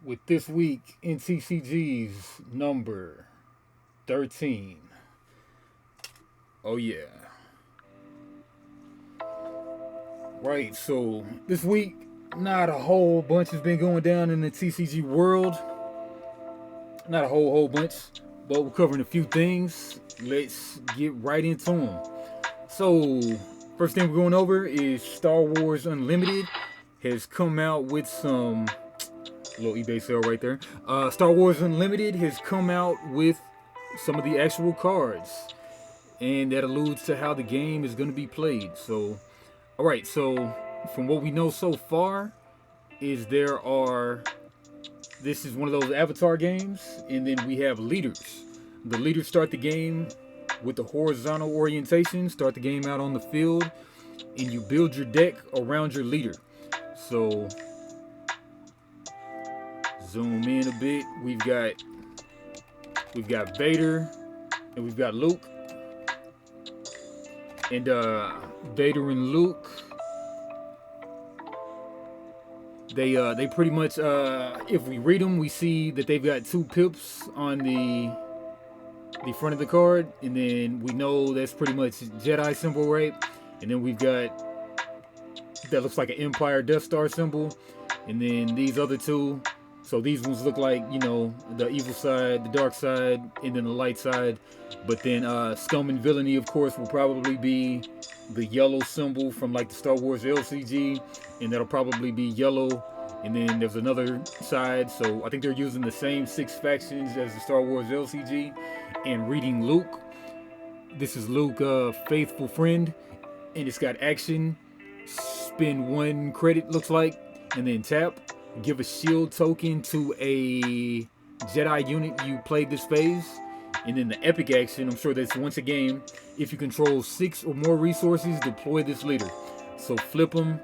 with this week in TCGs number 13. Oh yeah. Right, so this week not a whole bunch has been going down in the TCG world. Not a whole bunch, but we're covering a few things. Let's get right into them. So, first thing we're going over is Star Wars Unlimited has come out with some little eBay sale right there. Star Wars Unlimited has come out with some of the actual cards, and that alludes to how the game is going to be played. So, all right. So, from what we know so far, is this is one of those avatar games, and then we have leaders. The leaders start the game with the horizontal orientation, start the game out on the field, and you build your deck around your leader. So zoom in a bit. We've got Vader and we've got Luke. And Vader and Luke, they pretty much if we read them, we see that they've got two pips on the front of the card, and then we know that's pretty much Jedi symbol, right? And then we've got that looks like an Empire Death Star symbol, and then these other two. So these ones look like, you know, the evil side, the dark side, and then the light side. But then Scum and Villainy, of course, will probably be the yellow symbol from like the Star Wars LCG, and that'll probably be yellow. And then there's another side, so I think they're using the same 6 factions as the Star Wars LCG. And reading Luke, this is Luke, faithful friend, and it's got action, spend 1 credit looks like, and then tap, give a shield token to a Jedi unit you played this phase. And then the epic action, I'm sure that's once a game, if you control 6 or more resources, deploy this leader. So flip them,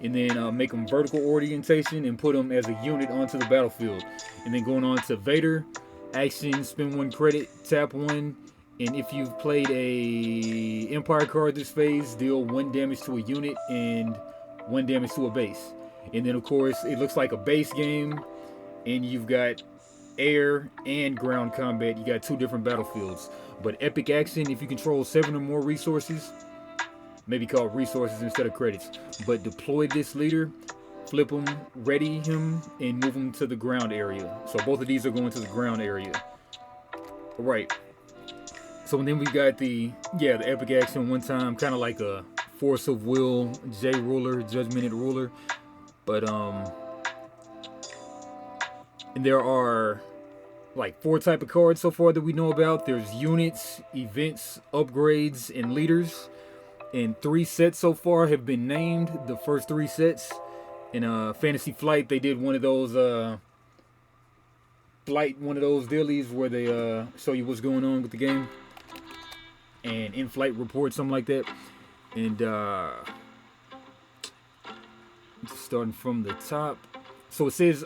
and then make them vertical orientation and put them as a unit onto the battlefield. And then going on to Vader, action, spend 1 credit, tap 1, and if you've played a Empire card this phase, deal 1 damage to a unit and 1 damage to a base. And then of course it looks like a base game, and you've got air and ground combat. You got 2 different battlefields. But epic action, if you control 7 or more resources, maybe called resources instead of credits, but deploy this leader, flip him, ready him, and move him to the ground area. So both of these are going to the ground area. All right. So then we got the epic action, one time, kind of like a force of will, J ruler, judgmented ruler. But and there are like 4 type of cards so far that we know about. There's units, events, upgrades, and leaders. And 3 sets so far have been named. The first 3 sets in Fantasy Flight, they did one of those dailies where they show you what's going on with the game, and in-flight report, something like that. And starting from the top, so it says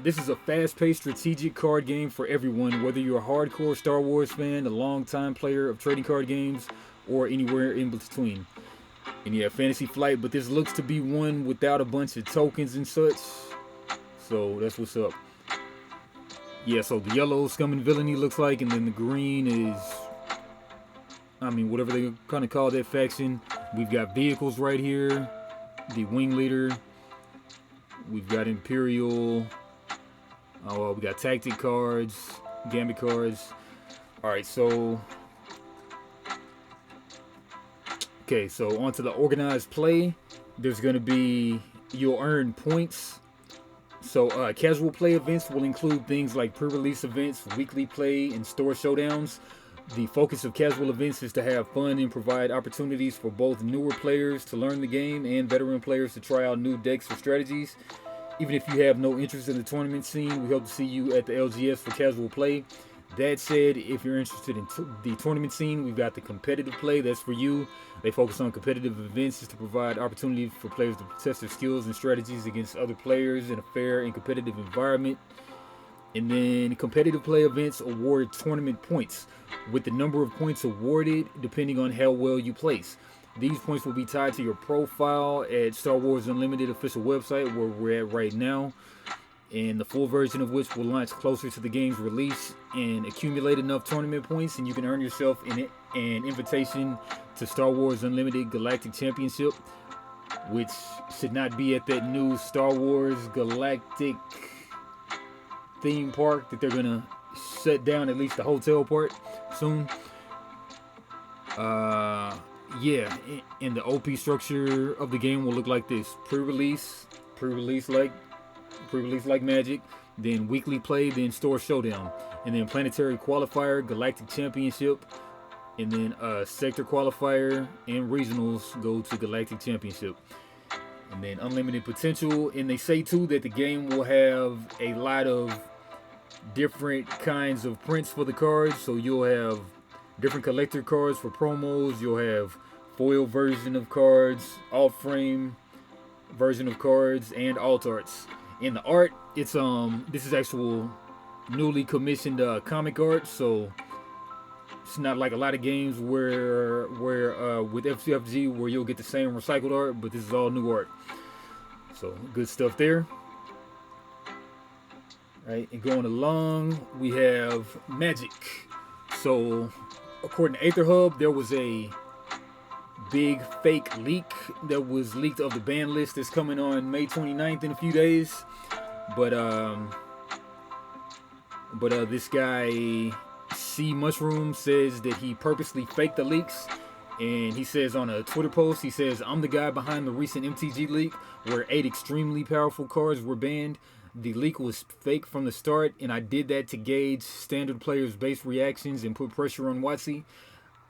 this is a fast-paced strategic card game for everyone, whether you're a hardcore Star Wars fan, a long-time player of trading card games, or anywhere in between. And yeah, Fantasy Flight, but this looks to be one without a bunch of tokens and such. So that's what's up. Yeah, so the yellow Scum and Villainy looks like, and then the green is, I mean, whatever they kind of call that faction. We've got vehicles right here, the wing leader. We've got Imperial. Oh, we got tactic cards, gambit cards. All right, so okay, so onto the organized play. There's going to be, you'll earn points. So casual play events will include things like pre-release events, weekly play, and store showdowns. The focus of casual events is to have fun and provide opportunities for both newer players to learn the game and veteran players to try out new decks or strategies. Even if you have no interest in the tournament scene, we hope to see you at the LGS for casual play. That said, if you're interested in the tournament scene, we've got the competitive play. That's for you. They focus on competitive events to provide opportunity for players to test their skills and strategies against other players in a fair and competitive environment. And then competitive play events award tournament points, with the number of points awarded depending on how well you place. These points will be tied to your profile at Star Wars Unlimited official website, where we're at right now. and the full version of which will launch closer to the game's release, and accumulate enough tournament points and you can earn yourself an invitation to Star Wars Unlimited Galactic Championship, which should not be at that new Star Wars Galactic theme park that they're gonna shut down, at least the hotel part, soon. Yeah, and the OP structure of the game will look like this: pre-release like Magic, then weekly play, then store showdown, and then planetary qualifier, galactic championship, and then sector qualifier and regionals go to galactic championship, and then unlimited potential. And they say too that the game will have a lot of different kinds of prints for the cards, so you'll have different collector cards for promos, you'll have foil version of cards, alt frame version of cards, and alt arts. In the art, it's this is actual newly commissioned comic art, so it's not like a lot of games where with FCFG where you'll get the same recycled art, but this is all new art. So good stuff there. Right, and going along, we have Magic. So according to Aether Hub, there was a big fake leak that was leaked of the ban list that's coming on May 29th in a few days. But this guy C Mushroom says that he purposely faked the leaks, and he says on a Twitter post, he says, "I'm the guy behind the recent MTG leak where 8 extremely powerful cards were banned. The leak was fake from the start, and I did that to gauge standard players' base reactions and put pressure on WotC.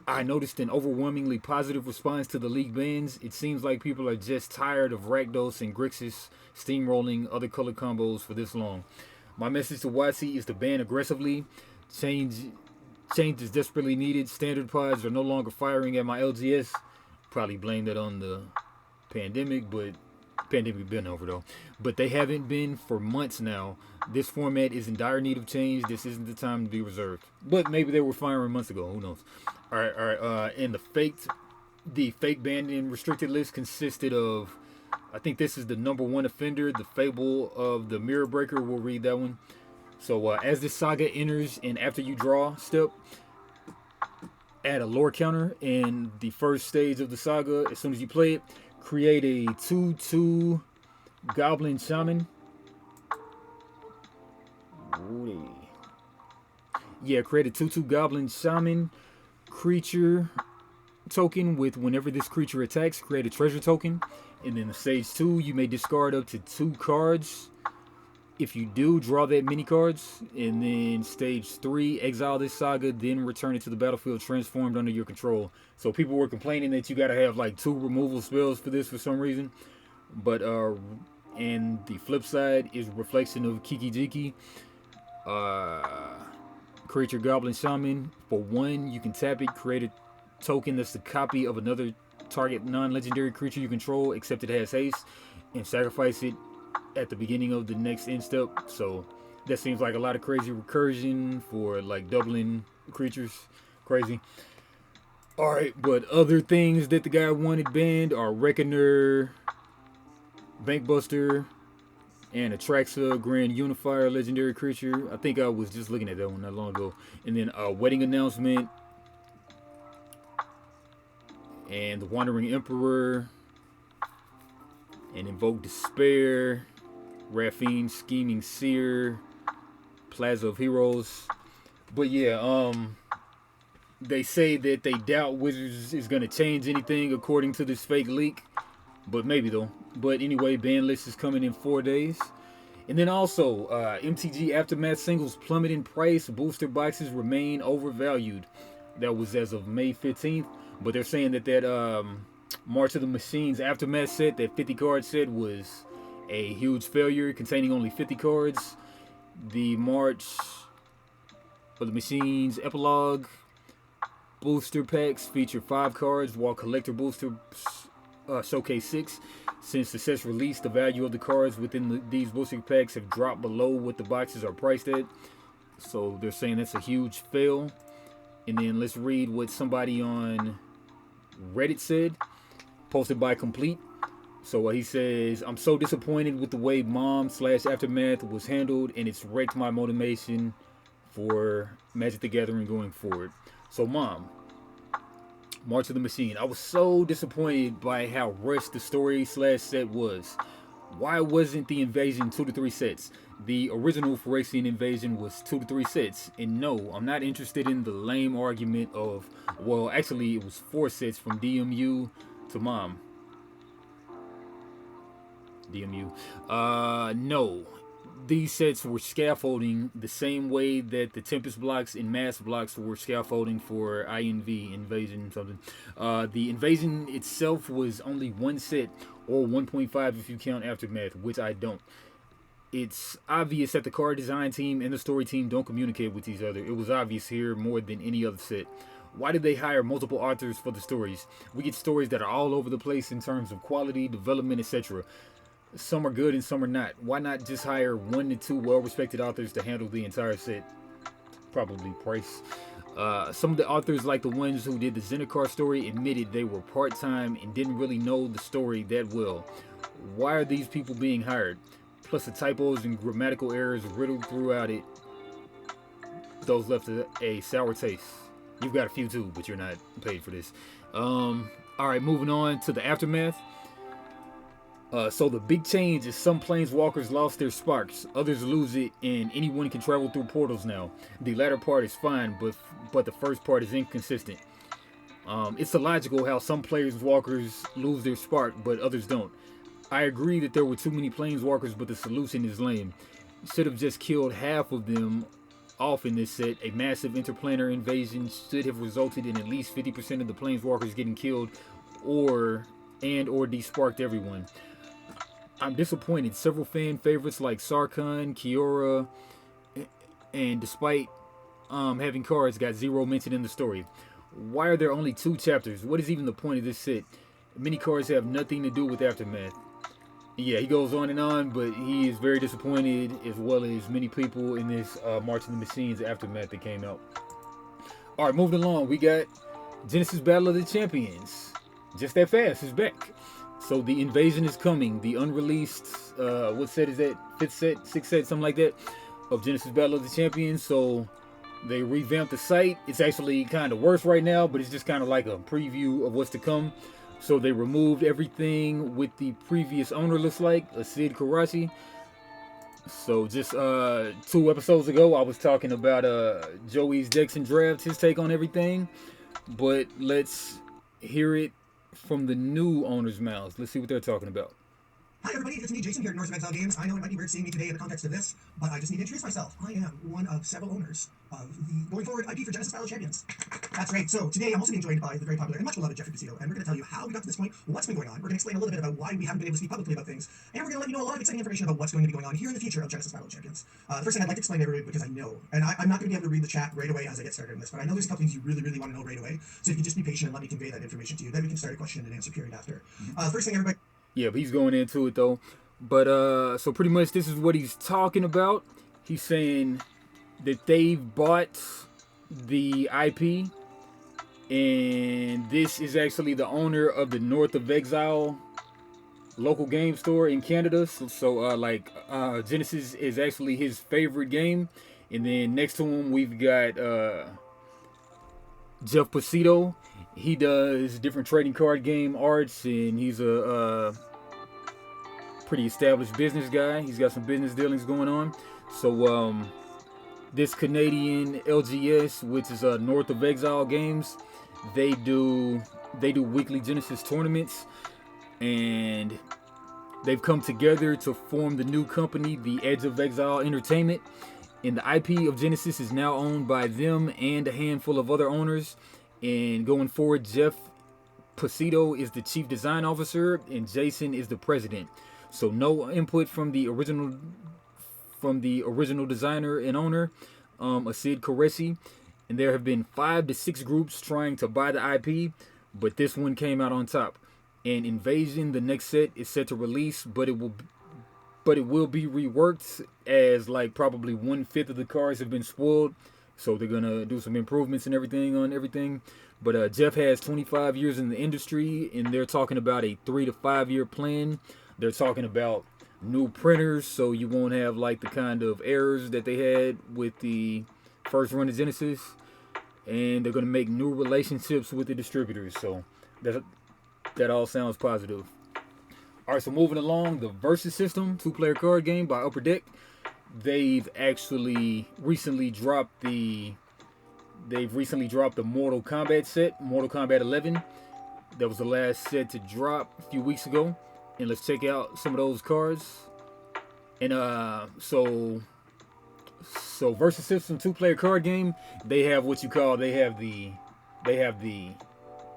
I noticed an overwhelmingly positive response to the league bans. It seems like people are just tired of Rakdos and Grixis steamrolling other color combos for this long. My message to WotC is to ban aggressively. Change is desperately needed. Standard pods are no longer firing at my LGS." Probably blame that on the pandemic, but pandemic been over though. "But they haven't been for months now. This format is in dire need of change. This isn't the time to be reserved." But maybe they were firing months ago. Who knows? All right. And the fake banned and restricted list consisted of, I think this is the #1 offender, the Fable of the Mirror Breaker. We'll read that one. So as this saga enters and after you draw step, add a lore counter in the first stage of the saga. As soon as you play it, create a 2/2 Goblin Shaman. Yeah, create a 2/2 Goblin Shaman creature token with whenever this creature attacks, create a treasure token. And then in stage 2, you may discard up to 2 cards. If you do, draw that many cards. And then stage 3, exile this saga, then return it to the battlefield transformed under your control. So people were complaining that you gotta have like 2 removal spells for this for some reason. But and the flip side is reflection of Kiki Jiki. Create your Goblin Shaman. For 1, you can tap it, create a token that's a copy of another target non-legendary creature you control, except it has haste, and sacrifice it at the beginning of the next end step. So that seems like a lot of crazy recursion for like doubling creatures. Crazy. Alright, but other things that the guy wanted banned are Reckoner, Bankbuster, and Atraxa Grand Unifier legendary creature. I think I was just looking at that one not long ago. And then a Wedding Announcement, and the Wandering Emperor, and Invoke Despair, Raffine Scheming Seer, Plaza of Heroes. But yeah, they say that they doubt Wizards is going to change anything according to this fake leak. But maybe though. But anyway, BanList is coming in 4 days. And then also, MTG Aftermath singles plummet in price. Booster boxes remain overvalued. That was as of May 15th. But they're saying that March of the Machines Aftermath set, that 50 card set, was a huge failure, containing only 50 cards. The March of the Machines Epilogue booster packs feature 5 cards, while collector booster showcase 6. Since the set's release, the value of the cards within these booster packs have dropped below what the boxes are priced at. So they're saying that's a huge fail. And then let's read what somebody on Reddit said, posted by Complete. So he says, I'm so disappointed with the way Mom/Aftermath was handled, and it's wrecked my motivation for Magic the Gathering going forward. So Mom, March of the Machine. I was so disappointed by how rushed the story/set was. Why wasn't the invasion 2 to 3 sets? The original Phyrexian invasion was 2 to 3 sets. And no, I'm not interested in the lame argument of, well, actually it was 4 sets from DMU to Mom. DMU. No. These sets were scaffolding the same way that the Tempest blocks and Mass blocks were scaffolding for INV, Invasion, something. The Invasion itself was only 1 set, or 1.5 if you count Aftermath, which I don't. It's obvious that the card design team and the story team don't communicate with each other. It was obvious here more than any other set. Why did they hire multiple authors for the stories? We get stories that are all over the place in terms of quality, development, etc. Some are good and some are not. Why not just hire 1 to 2 well-respected authors to handle the entire set? Probably price. Some of the authors, like the ones who did the Zendikar story, admitted they were part-time and didn't really know the story that well. Why are these people being hired? Plus the typos and grammatical errors riddled throughout it. Those left a sour taste. You've got a few too, but you're not paid for this. Alright, moving on to the Aftermath. So the big change is some planeswalkers lost their sparks, others lose it, and anyone can travel through portals now. The latter part is fine, but the first part is inconsistent. It's illogical how some planeswalkers lose their spark, but others don't. I agree that there were too many planeswalkers, but the solution is lame. Should have just killed half of them off in this set. A massive interplanar invasion should have resulted in at least 50% of the planeswalkers getting killed, or de-sparked everyone. I'm disappointed. Several fan favorites like Sarkhan, Kiora, and despite having cards, got 0 mention in the story. Why are there only 2 chapters? What is even the point of this set? Many cards have nothing to do with Aftermath. Yeah, he goes on and on, but he is very disappointed, as well as many people in this March of the Machines Aftermath that came out. Alright, moving along, we got Genesis Battle of the Champions. Just that fast, it's back. So the invasion is coming. The unreleased, what set is that? 5th set, 6th set, something like that, of Genesis Battle of the Champions. So they revamped the site. It's actually kind of worse right now, but it's just kind of like a preview of what's to come. So they removed everything with the previous owner, looks like, Sid Karachi. So just 2 episodes ago, I was talking about Joey's decks and drafts, his take on everything. But let's hear it from the new owner's mouths. Let's see what they're talking about. Hi everybody, it's me Jason here at North of Exile Games. I know it might be weird seeing me today in the context of this, but I just need to introduce myself. I am one of several owners of the going forward IP for Genesis Battle of Champions. That's right. So today I'm also being joined by the very popular and much beloved Jeffrey Pacito, and we're going to tell you how we got to this point, what's been going on. We're going to explain a little bit about why we haven't been able to speak publicly about things, and we're going to let you know a lot of exciting information about what's going to be going on here in the future of Genesis Battle of Champions. The first thing I'd like to explain to everybody, because I know, and I'm not going to be able to read the chat right away as I get started on this, but I know there's a couple things you really, really want to know right away. So if you can just be patient and let me convey that information to you, then we can start a question and answer period after. First thing everybody... Yeah, but he's going into it though. But so pretty much this is what he's talking about. He's saying that they've bought the IP, and this is actually the owner of the North of Exile local game store in Canada. So Genesis is actually his favorite game. And then next to him we've got Jeff Pacito. He does different trading card game arts, and he's a pretty established business guy. He's got some business dealings going on. So this Canadian LGS, which is North of Exile Games, they do weekly Genesis tournaments, and they've come together to form the new company, the Edge of Exile Entertainment. And the IP of Genesis is now owned by them and a handful of other owners. And going forward, Jeff Pacito is the chief design officer and Jason is the president. So no input from the original designer and owner, Sid Qureshi. And there have been 5 to 6 groups trying to buy the IP, but this one came out on top. And Invasion, the next set, is set to release, but it will be reworked, as like probably 1/5 of the cards have been spoiled. So they're gonna do some improvements and everything on everything. But Jeff has 25 years in the industry, and they're talking about a 3 to 5 year plan. They're talking about new printers, so you won't have like the kind of errors that they had with the first run of Genesis. And they're gonna make new relationships with the distributors. So that all sounds positive. All right, so moving along, the Versus system, 2-player card game by Upper Deck. They've recently dropped the Mortal Kombat set, Mortal Kombat 11. That was the last set to drop a few weeks ago. And let's check out some of those cards. And so Versus system, 2-player card game. They have what you call they have the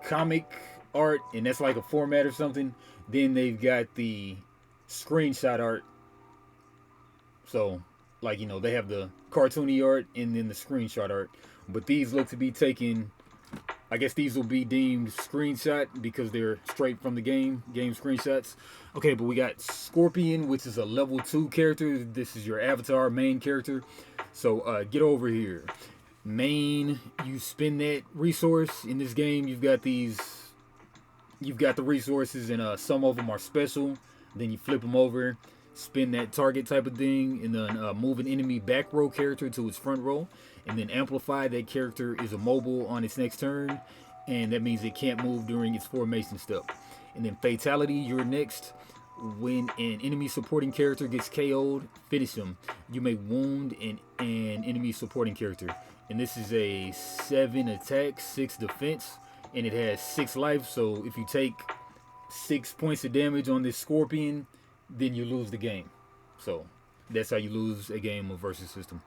comic art, and that's like a format or something. Then they've got the screenshot art. So, like, you know, they have the cartoony art and then the screenshot art. But these look to be taken, I guess these will be deemed screenshot because they're straight from the game screenshots. Okay, but we got Scorpion, which is a level 2 character. This is your avatar, main character. So, get over here. Main, you spend that resource. In this game, you've got the resources, and some of them are special. Then you flip them over, spin that target type of thing, and then move an enemy back row character to its front row, and then amplify that character is immobile on its next turn, and that means it can't move during its formation step. And then Fatality, you're next. When an enemy supporting character gets KO'd, finish him. You may wound an enemy supporting character. And this is a 7 attack, 6 defense, and it has 6 life. So if you take 6 points of damage on this Scorpion, then you lose the game. So that's how you lose a game of Versus system.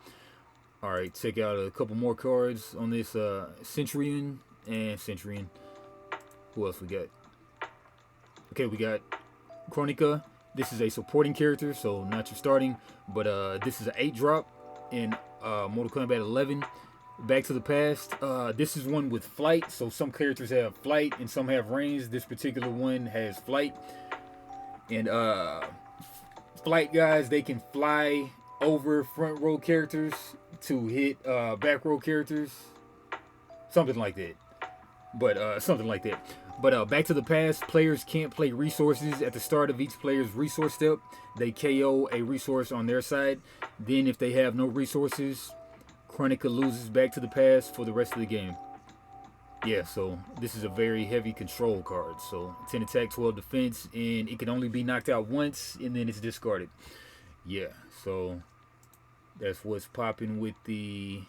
Alright, check out a couple more cards on this Centurion. Who else we got? Okay, we got Chronica. This is a supporting character, so not your starting, but this is an 8-drop in Mortal Kombat 11. Back to the Past. This is one with flight, so some characters have flight and some have range. This particular one has flight. And flight guys, they can fly over front row characters to hit back row characters. Something like that. But Back to the Past, players can't play resources at the start of each player's resource step. They KO a resource on their side. Then if they have no resources, Chronica loses Back to the Past for the rest of the game. Yeah, so this is a very heavy control card. So 10 attack, 12 defense, and it can only be knocked out once, and then it's discarded. Yeah, so that's what's popping with the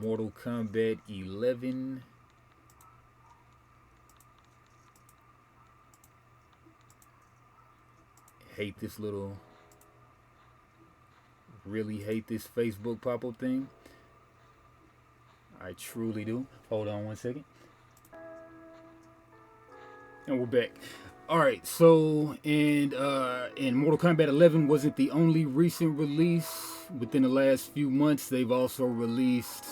Mortal Kombat 11. Really hate this Facebook pop-up thing. I truly do. Hold on one second. And we're back. Alright, so and Mortal Kombat 11 wasn't the only recent release. Within the last few months, they've also released,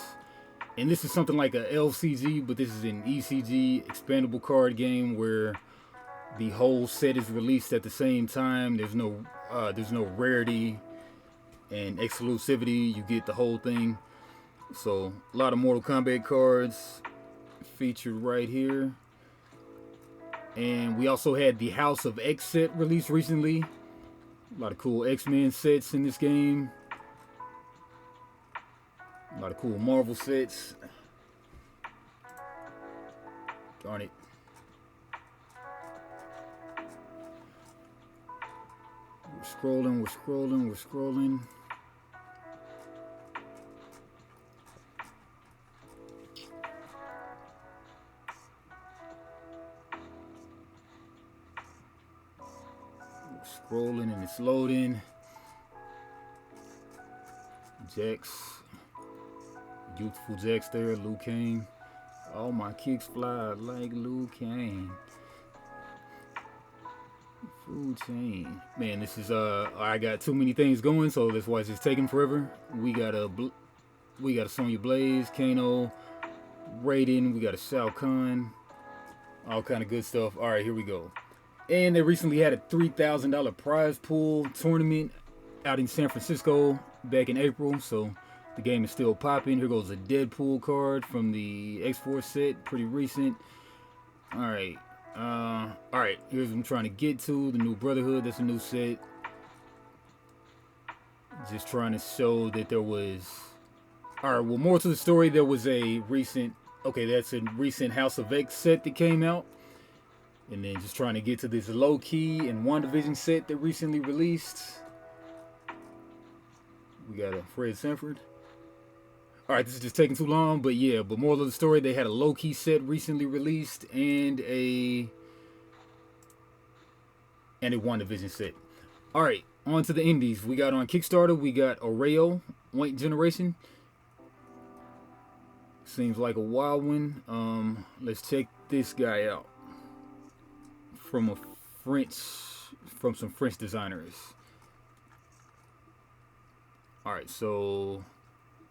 and this is something like a LCG, but this is an ECG, expandable card game, where the whole set is released at the same time. There's no rarity and exclusivity. You get the whole thing. So a lot of Mortal Kombat cards featured right here. And we also had the House of X set released recently. A lot of cool X-Men sets in this game. A lot of cool Marvel sets. Darn it. We're scrolling. Scrolling and it's loading. Jax. Youthful Jax there, Liu Kang. All my kicks fly like Liu Kang. Food chain. Man, this is I got too many things going, so that's why it's just taking forever. We got a Sonya Blaze, Kano, Raiden, we got a Shao Kahn, all kind of good stuff. All right, here we go. And they recently had a $3,000 prize pool tournament out in San Francisco back in April, so The game is still popping. Here goes a Deadpool card from the X-Force set, pretty recent. Alright. Alright, here's what I'm trying to get to. The new Brotherhood, that's a new set. Just trying to show that there was... Alright, well, more to the story, there was a recent... Okay, that's a recent House of X set that came out. And then just trying to get to this low-key and WandaVision set that recently released. We got a Fred Sanford. Alright, this is just taking too long, but yeah, but moral of the story, they had a low-key set recently released and a WandaVision set. Alright, on to the indies. We got on Kickstarter, we got Orao, White Generation. Seems like a wild one. Let's check this guy out. From some French designers. Alright, so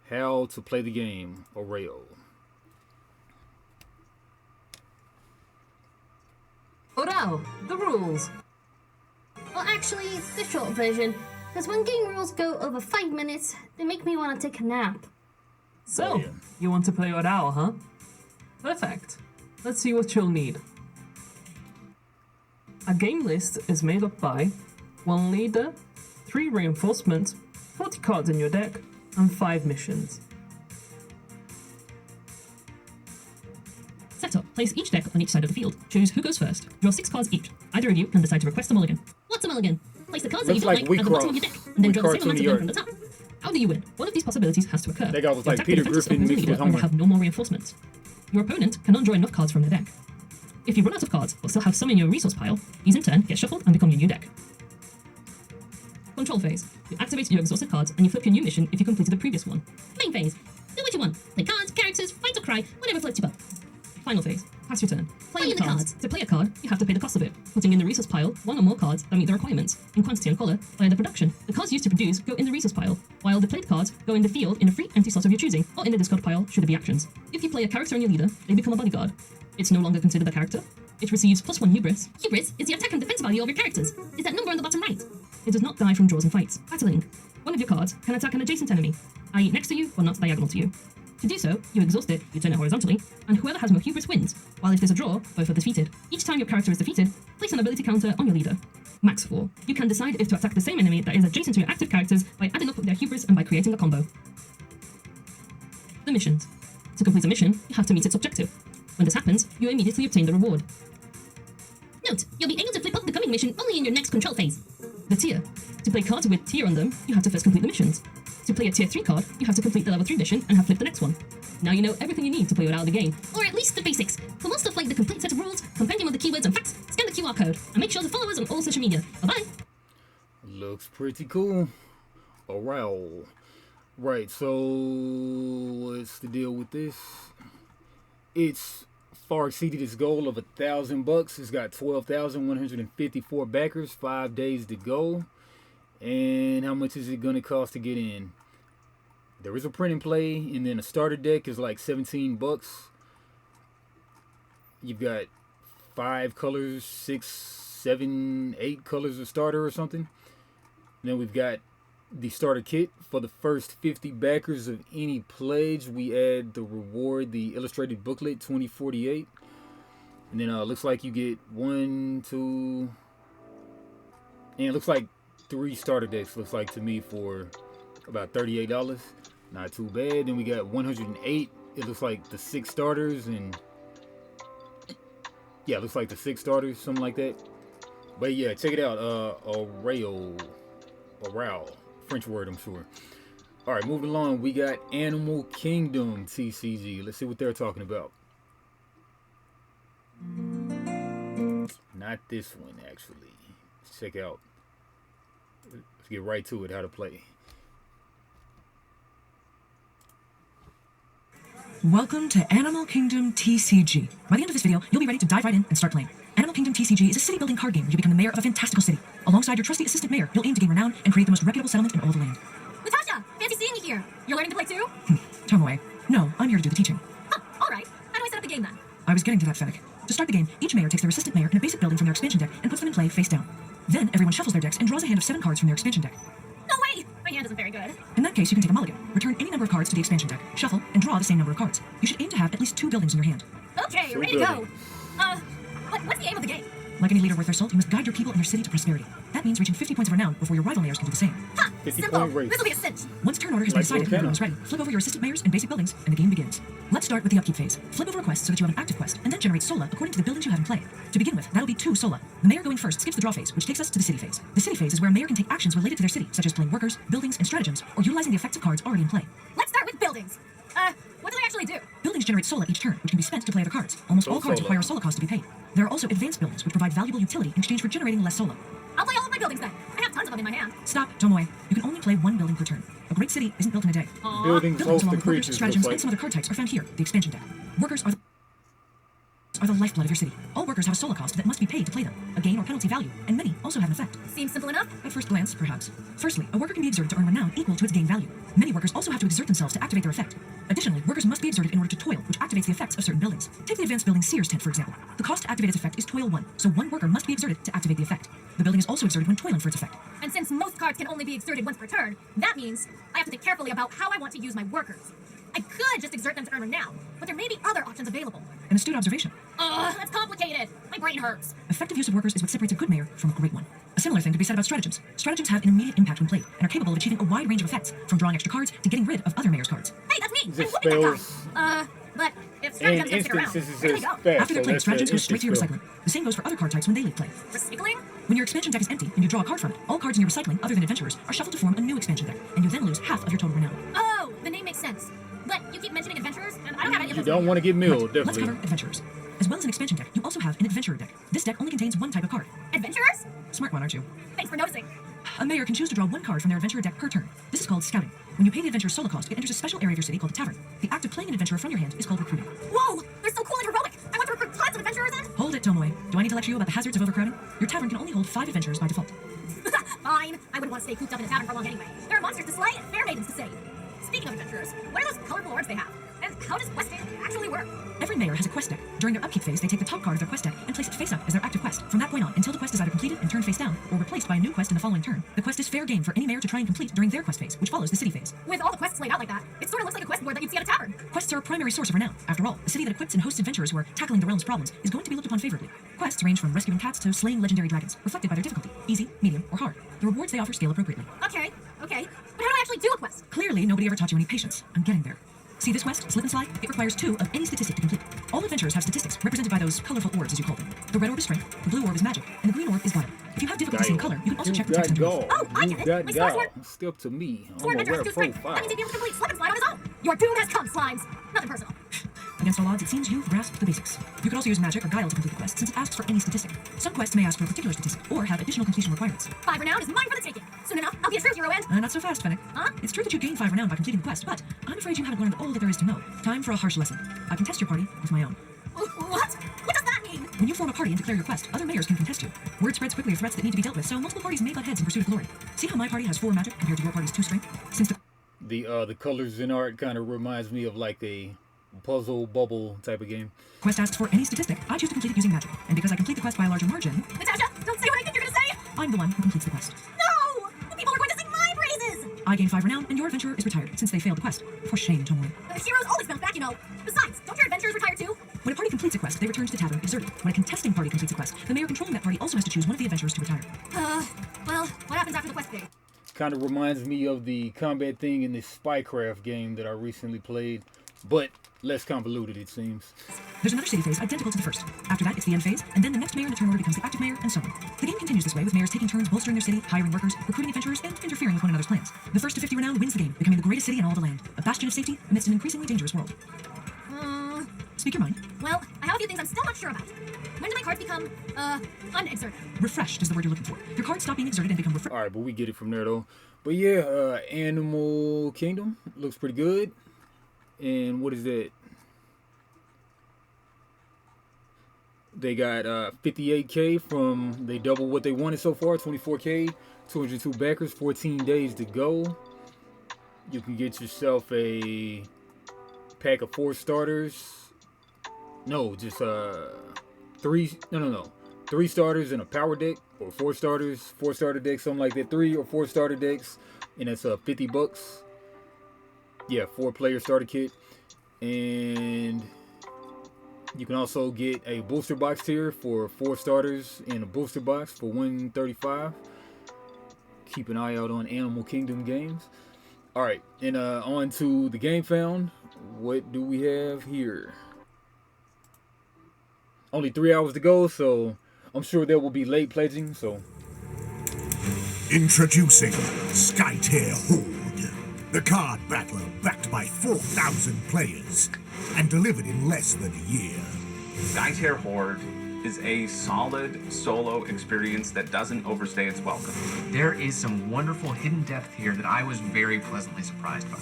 how to play the game, Orao. Orao, the rules. Well, actually, the short version, because when game rules go over 5 minutes, they make me want to take a nap. So, Oh, yeah. you want to play Orao, huh? Perfect. Let's see what you'll need. A game list is made up by 1 leader, 3 reinforcements, 40 cards in your deck, and 5 missions. Setup. Place each deck on each side of the field. Choose who goes first. Draw 6 cards each. Either of you can decide to request a mulligan. What's a mulligan? Place the cards that you Looks don't like like at the bottom of your deck, and then draw the same amount of them from the top. How do you win? One of these possibilities has to occur. That guy was Your like attack Peter with defenses Griffin opens the mixed leader with and will Homer. have no more reinforcements. Your opponent cannot draw enough cards from their deck. If you run out of cards, but still have some in your resource pile, these in turn get shuffled and become your new deck. Control phase. You activate your exhausted cards and you flip your new mission if you completed the previous one. Main phase. Do what you want. Play cards, characters, fight or cry, whatever floats your boat. Final phase. Pass your turn. Playing the cards. To play a card, you have to pay the cost of it, putting in the resource pile 1 or more cards that meet the requirements, in quantity and color, via the production. The cards used to produce go in the resource pile, while the played cards go in the field in a free empty slot of your choosing, or in the discard pile should it be actions. If you play a character on your leader, they become a bodyguard. It's no longer considered a character. It receives +1 hubris. Hubris is the attack and defense value of your characters. Is that number on the bottom right? It does not die from draws and fights. Battling. One of your cards can attack an adjacent enemy, i.e. next to you, but not diagonal to you. To do so, you exhaust it, you turn it horizontally, and whoever has more hubris wins, while if there's a draw, both are defeated. Each time your character is defeated, place an ability counter on your leader. Max 4. You can decide if to attack the same enemy that is adjacent to your active characters by adding up their hubris and by creating a combo. The missions. To complete a mission, you have to meet its objective. When this happens, you immediately obtain the reward. Note, you'll be able to flip up the coming mission only in your next control phase. The tier. To play cards with tier on them, you have to first complete the missions. To play a tier 3 card, you have to complete the level 3 mission and have flipped the next one. Now you know everything you need to play Orao the game, or at least the basics. For more stuff like the complete set of rules, compendium of the keywords and facts, scan the QR code, and make sure to follow us on all social media. Bye-bye! Looks pretty cool. Orao. Right, so what's the deal with this? It's far exceeded its goal of $1,000. It's got 12,154 backers, 5 days to go. And how much is it going to cost to get in? There is a print and play, and then a starter deck is like $17. You've got 5 colors, 6, 7, 8 colors of starter or something. And then we've got the starter kit for the first 50 backers of any pledge. We add the reward, the illustrated booklet, 2048. And then it looks like you get 1, 2, and it looks like 3 starter decks, looks like to me, for about $38. Not too bad. Then we got 108. It looks like the 6 starters, and yeah, it looks like the 6 starters, something like that. But yeah, check it out. Orao, French word, I'm sure. All right, moving along, we got Kingdom TCG. Let's see what they're talking about. Not this one, actually. Let's check out. Let's get right to it, how to play. Welcome to Kingdom TCG. By the end of this video, you'll be ready to dive right in and start playing. Kingdom TCG is a city-building card game where you become the mayor of a fantastical city. Alongside your trusty assistant mayor, you'll aim to gain renown and create the most reputable settlement in all the land. Natasha, fancy seeing you here. You're learning to play too? Tone away. No, I'm here to do the teaching. Huh, all right. How do I set up the game then? I was getting to that, Fennec. To start the game, each mayor takes their assistant mayor in a basic building from their expansion deck and puts them in play face down. Then, everyone shuffles their decks and draws a hand of 7 cards from their expansion deck. No way! My hand isn't very good. In that that case, you can take a mulligan, return any number of cards to the expansion deck, shuffle, and draw the same number of cards. You should aim to have at least 2 buildings in your hand. Okay, So ready to go. good. What's the aim of the game? Like any leader worth their salt, you must guide your people and their city to prosperity. That means reaching 50 points of renown before your rival mayors can do the same. Ha! 50 Simple. point race. This will be a cinch. Once turn order has been Like decided and Volcano. everyone is ready, flip over your assistant mayors and basic buildings, and the game begins. Let's start with the upkeep phase. Flip over a quest so that you have an active quest, and then generate sola according to the buildings you have in play. To begin with, that'll be 2 sola. The mayor going first skips the draw phase, which takes us to the city phase. The city phase is where a mayor can take actions related to their city, such as playing workers, buildings, and stratagems, or utilizing the effects of cards already in play. Let's start with buildings. What do they actually do? Buildings generate sola each turn, which can be spent to play other cards. Almost all cards sola. require a sola cost to be paid. There are also advanced buildings, which provide valuable utility in exchange for generating less sola. I'll play all of my buildings then. I have tons of them in my hand. Stop, Tomoe. You can only play 1 building per turn. A great city isn't built in a day. Buildings, Buildings host along the with workers, creatures. stratagems, and Looks some like. other card types are found here, the expansion deck. Workers are the lifeblood of your city. All workers have a sola cost that must be paid to play them, a gain or penalty value, and many also have an effect. Seems simple enough. At first glance, perhaps. Firstly, a worker can be exerted to earn renown equal to its gain value. Many workers also have to exert themselves to activate their effect. Additionally, workers must be exerted in order to toil, which activates the effects of certain buildings. Take the advanced building Seer's Tent, for example. The cost to activate its effect is toil 1, so 1 worker must be exerted to activate the effect. The building is also exerted when toiling for its effect. And since most cards can only be exerted once per turn, that means I have to think carefully about how I want to use my workers. I could just exert them to earn renown, but there may be other options available. An astute observation. That's complicated. My brain hurts. Effective use of workers is what separates a good mayor from a great one. A similar thing could be said about stratagems. Stratagems have an immediate impact when played, and are capable of achieving a wide range of effects, from drawing extra cards to getting rid of other mayor's cards. Hey, that's me. Just I'm whooping that spells. guy. But if In stratagems don't stick around, instances, where do it's they go? just fast. After they're so played, that's stratagems the go straight to your instant recycling. The same goes for other card types when they leave play. Recycling? When your expansion deck is empty and you draw a card from it, all cards in your recycling, other than adventurers, are shuffled to form a new expansion deck, and you then lose half of your total renown. Oh, the name makes sense. But you keep mentioning adventurers, and I don't have any You interest don't in want to get milled, Let's definitely. cover adventurers. As well as an expansion deck, you also have an adventurer deck. This deck only contains 1 type of card. adventurers? Smart one, aren't you? Thanks for noticing. A mayor can choose to draw 1 card from their adventurer deck per turn. This is called scouting. When you pay the adventurer's sola cost, it enters a special area of your city called the tavern. The act of playing an adventurer from your hand is called recruiting. Whoa, they're so cool and heroic. I want to recruit tons of adventurers in. Hold it, Tomoe. Do I need to lecture you about the hazards of overcrowding? Your tavern can only hold 5 adventurers by default. Fine. I wouldn't want to stay cooped up in a tavern for long anyway. There are monsters to slay and fair maidens to save. Speaking of adventurers, what are those colorful orbs they have? And how does questing actually work? Every mayor has a quest deck. During their upkeep phase, they take the top card of their quest deck and place it face up as their active quest. From that point on, until the quest is either completed and turned face down, or replaced by a new quest in the following turn, the quest is fair game for any mayor to try and complete during their quest phase, which follows the city phase. With all the quests laid out like that, it sort of looks like a quest board that you'd see at a tavern. Quests are a primary source of renown. After all, a city that equips and hosts adventurers who are tackling the realm's problems is going to be looked upon favorably. Quests range from rescuing cats to slaying legendary dragons, reflected by their difficulty, easy, medium, or hard. The rewards they offer scale appropriately. Okay. But how do I actually do a quest? Clearly, nobody ever taught you any patience. I'm getting there. See this quest, Slip and Slide? It requires 2 of any statistic to complete. All adventurers have statistics, represented by those colorful orbs, as you call them. The red orb is strength, the blue orb is magic, and the green orb is guile. If you have difficulty seeing color, you can also check the text underneath. Oh, I You get it. got My stars guile. work. Step to me. I'm Sword a adventure rare has 2 strength. profile. That means he'd be able to complete Slip and Slide on his own. Your doom has come, slimes. Nothing personal. Against all odds, it seems you've grasped the basics. You could also use magic or guile to complete the quest, since it asks for any statistic. Some quests may ask for a particular statistic, or have additional completion requirements. 5 renown is mine for the taking. Soon enough, I'll be a true hero and... Not so fast, Fennec. Huh? It's true that you gain 5 renown by completing the quest, but I'm afraid you haven't learned all that there is to know. Time for a harsh lesson. I can test your party with my own. What? What does that mean? When you form a party and declare your quest, other mayors can contest you. Word spreads quickly of threats that need to be dealt with, so multiple parties may butt heads in pursuit of glory. See how my party has 4 magic compared to your party's 2 strength? Since The colors in art kind of reminds me of like a puzzle bubble type of game. quest asks for any statistic, I choose to complete it using magic. And because I complete the quest by a larger margin, Natasha, don't say what I think you're gonna say! I'm the one who completes the quest. No! The people are going to sing my praises! I gain 5 renown, and your adventurer is retired, since they failed the quest. For shame, Tomoe. The heroes always bounce back, you know. Besides, don't your adventurers retire too? When a party completes a quest, they return to the tavern exerted. When a contesting party completes a quest, the mayor controlling that party also has to choose one of the adventurers to retire. Well, what happens after the quest phase? Kind of reminds me of the combat thing in this Spycraft game that I recently played, but less convoluted it seems. There's another city phase identical to the first. After that, it's the end phase, and then the next mayor in the turn order becomes the active mayor, and so on. The game continues this way, with mayors taking turns bolstering their city, hiring workers, recruiting adventurers, and interfering with one another's plans. The first to 50 renown wins the game, becoming the greatest city in all the land, a bastion of safety amidst an increasingly dangerous world. Speak your mind. Well, I have a few things I'm still not sure about. When do my cards become, unexerted? Refreshed is the word you're looking for. Your cards stop being exerted and become refreshed. Alright, but we get it from there though. But yeah, Animal Kingdom looks pretty good. And what is that? They got 58K from, they doubled what they wanted so far, 24K, 202 backers, 14 days to go. You can get yourself a pack of 4 starters. No, just 3 starters and a power deck, or 4 starters, 4 starter decks, something like that. 3 or 4 starter decks, and that's $50. Yeah, 4-player starter kit. And you can also get a booster box here for 4 starters and a booster box for $135. Keep an eye out on Animal Kingdom games. Alright, and on to the game found. What do we have here? Only 3 hours to go, so I'm sure there will be late pledging, so. Introducing Skytear Horde, the card battler backed by 4,000 players and delivered in less than a year. Skytear Horde is a solid solo experience that doesn't overstay its welcome. There is some wonderful hidden depth here that I was very pleasantly surprised by.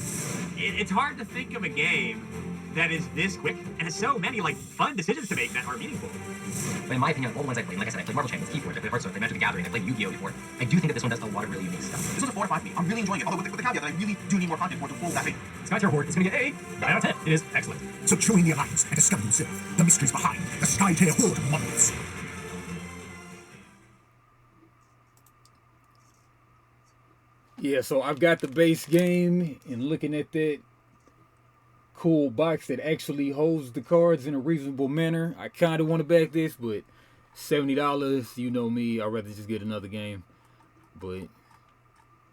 It's hard to think of a game that is this quick and has so many fun decisions to make that are meaningful. But in my opinion, all the ones I played, like I said, I played Marvel Champions, Keyboard, I played Hearthstone, I played Magic the Gathering, I played Yu-Gi-Oh! Before. I do think that this one does a lot of really unique stuff. This was a 4 or 5 for me. I'm really enjoying it, although with the caveat that I really do need more content for it to hold that big. Skytear Horde is going to get a 9 out of 10. It is excellent. So join the Alliance and discover yourself the mysteries behind the Skytear Horde Monoliths. Yeah, so I've got the base game, and looking at that cool box that actually holds the cards in a reasonable manner, I kind of want to back this, but $70, you know me, I'd rather just get another game. But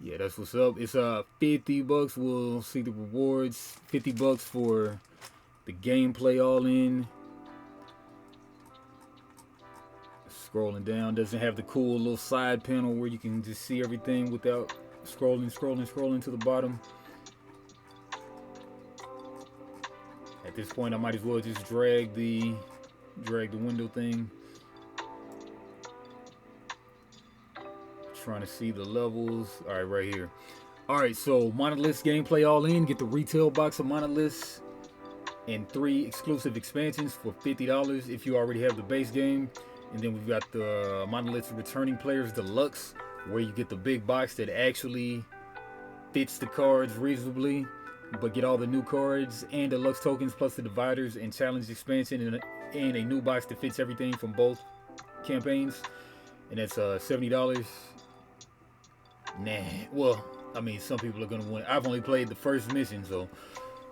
yeah, that's what's up. It's $50. We'll see the rewards. $50 for the gameplay all in. Scrolling down, doesn't have the cool little side panel where you can just see everything without scrolling to the bottom. At this point, I might as well just drag the window thing. Trying to see the levels. All right, right here. All right, so Monoliths gameplay all in. Get the retail box of Monoliths and 3 exclusive expansions for $50 if you already have the base game. And then we've got the Monoliths Returning Players Deluxe, where you get the big box that actually fits the cards reasonably, but get all the new cards and deluxe tokens plus the dividers and challenge expansion and a new box that fits everything from both campaigns. And that's $70. Nah, well, I mean, some people are gonna want it. I've only played the first mission, so.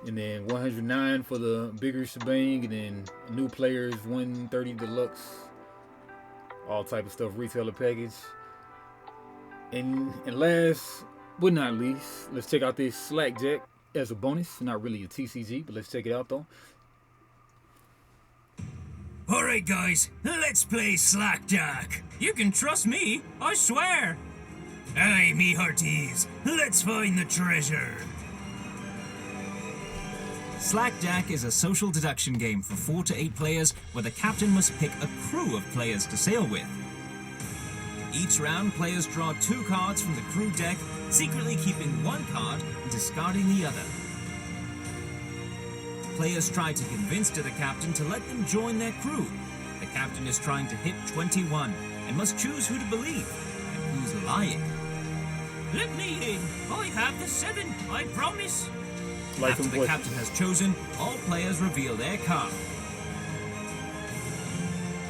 And then $109 for the bigger shebang, and then new players $130 deluxe, all type of stuff, retailer package. And last but not least, let's check out this Slackjack as a bonus. Not really a TCG, but let's check it out though. Alright guys, let's play Slackjack. You can trust me, I swear. Aye, me hearties, let's find the treasure. Slackjack is a social deduction game for 4 to 8 players where the captain must pick a crew of players to sail with. Each round, players draw 2 cards from the crew deck, secretly keeping 1 card and discarding the other. Players try to convince the captain to let them join their crew. The captain is trying to hit 21 and must choose who to believe and who's lying. Let me in. I have the 7, I promise. After the captain has chosen, all players reveal their card.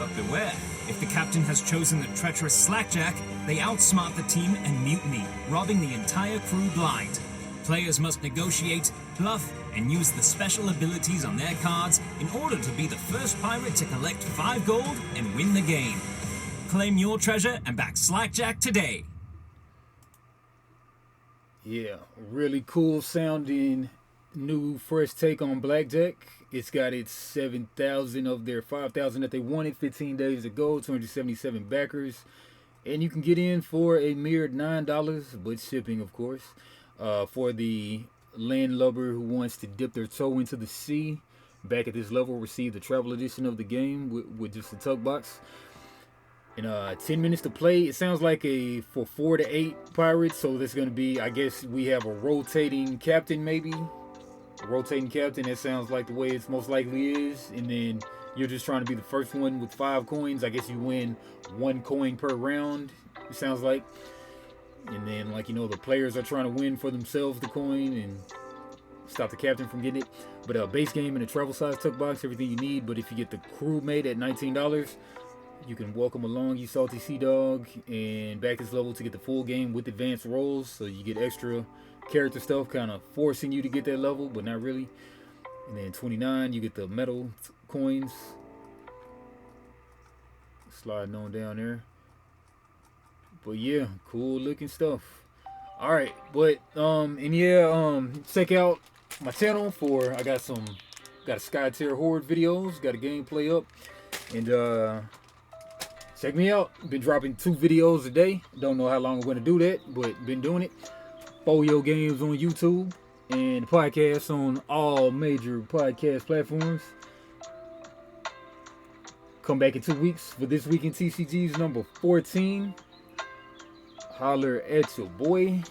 But beware, if the captain has chosen the treacherous Slackjack, they outsmart the team and mutiny, robbing the entire crew blind. Players must negotiate, bluff, and use the special abilities on their cards in order to be the first pirate to collect 5 gold and win the game. Claim your treasure and back Slackjack today. Yeah, really cool sounding new fresh take on blackjack. It's got its 7,000 of their 5,000 that they wanted 15 days ago, 277 backers, and you can get in for a mere $9, but shipping of course. For the landlubber who wants to dip their toe into the sea, back at this level, receive the travel edition of the game with just a tuck box. In 10 minutes to play. It sounds like for 4 to 8 pirates, so there's going to be, I guess we have a rotating captain maybe. A rotating captain, that sounds like the way it's most likely is. And then you're just trying to be the first one with 5 coins. I guess you win 1 coin per round, it sounds like. And then, like, you know, the players are trying to win for themselves the coin and stop the captain from getting it. But base game and a travel size tuck box, everything you need. But if you get the crew mate at $19, you can welcome along you salty sea dog and back this level to get the full game with advanced rolls, so you get extra character stuff, kind of forcing you to get that level, but not really. And then 29, you get the metal coins. Sliding on down there. But yeah, cool looking stuff. All right, but and yeah, check out my channel for I got a Skytear Horde videos, got a gameplay up, and check me out. Been dropping 2 videos a day. Don't know how long I'm gonna do that, but been doing it. Foyo Games on YouTube and the podcast on all major podcast platforms. Come back in 2 weeks for This Week in TCGs number 14. Holler at your boy.